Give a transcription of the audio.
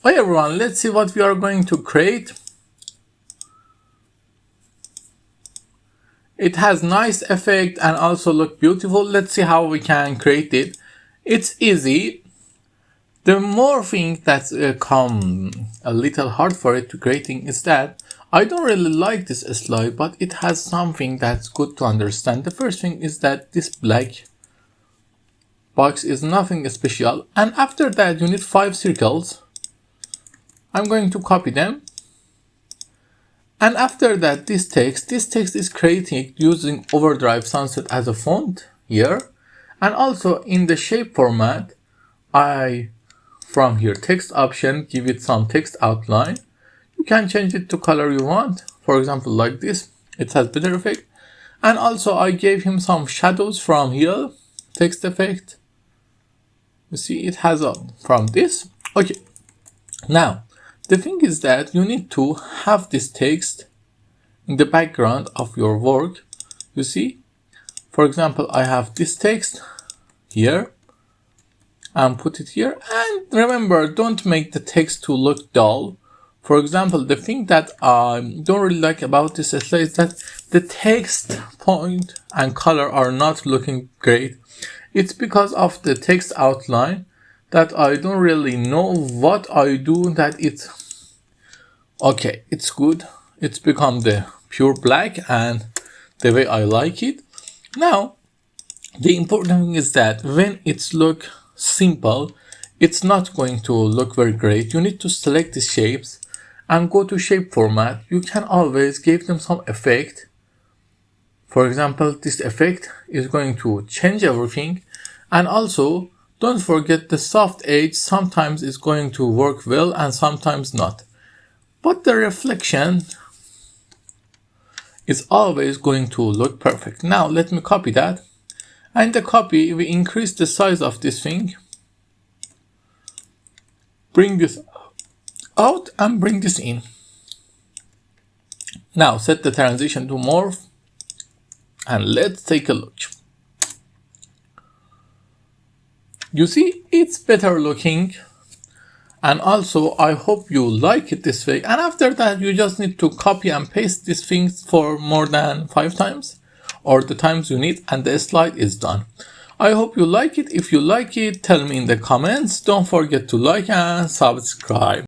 Hi everyone, let's see what we are going to create. It has nice effect and also look beautiful. Let's see how we can create it. It's easy. The more thing that's come a little hard for it to creating is that I don't really like this slide, but it has something that's good to understand. The first thing is that this black box is nothing special, and after that you need 5 circles. I'm going to copy them. And after that, this text is created using Overdrive Sunset as a font here. And also in the shape format, from here text option, give it some text outline. You can change it to color you want. For example, like this, it has better effect. And also I gave him some shadows from here, text effect. You see, it has from this. Okay. Now, the thing is that you need to have this text in the background of your work. You see, for example, I have this text here and put it here. And remember, don't make the text to look dull. For example, the thing that I don't really like about this slide is that the text point and color are not looking great. It's because of the text outline that I don't really know what I do that it's okay. It's good. It's become the pure black and the way I like it. Now, the important thing is that when it's look simple, it's not going to look very great. You need to select the shapes and go to shape format. You can always give them some effect. For example, this effect is going to change everything. And also, don't forget the soft edge sometimes is going to work well and sometimes not. But the reflection is always going to look perfect. Now let me copy that. And the copy, we increase the size of this thing. Bring this out and bring this in. Now set the transition to morph. And let's take a look. You see, it's better looking. And also, I hope you like it this way. And after that, you just need to copy and paste these things for more than 5 times or the times you need, and the slide is done. I hope you like it. If you like it, tell me in the comments. Don't forget to like and subscribe.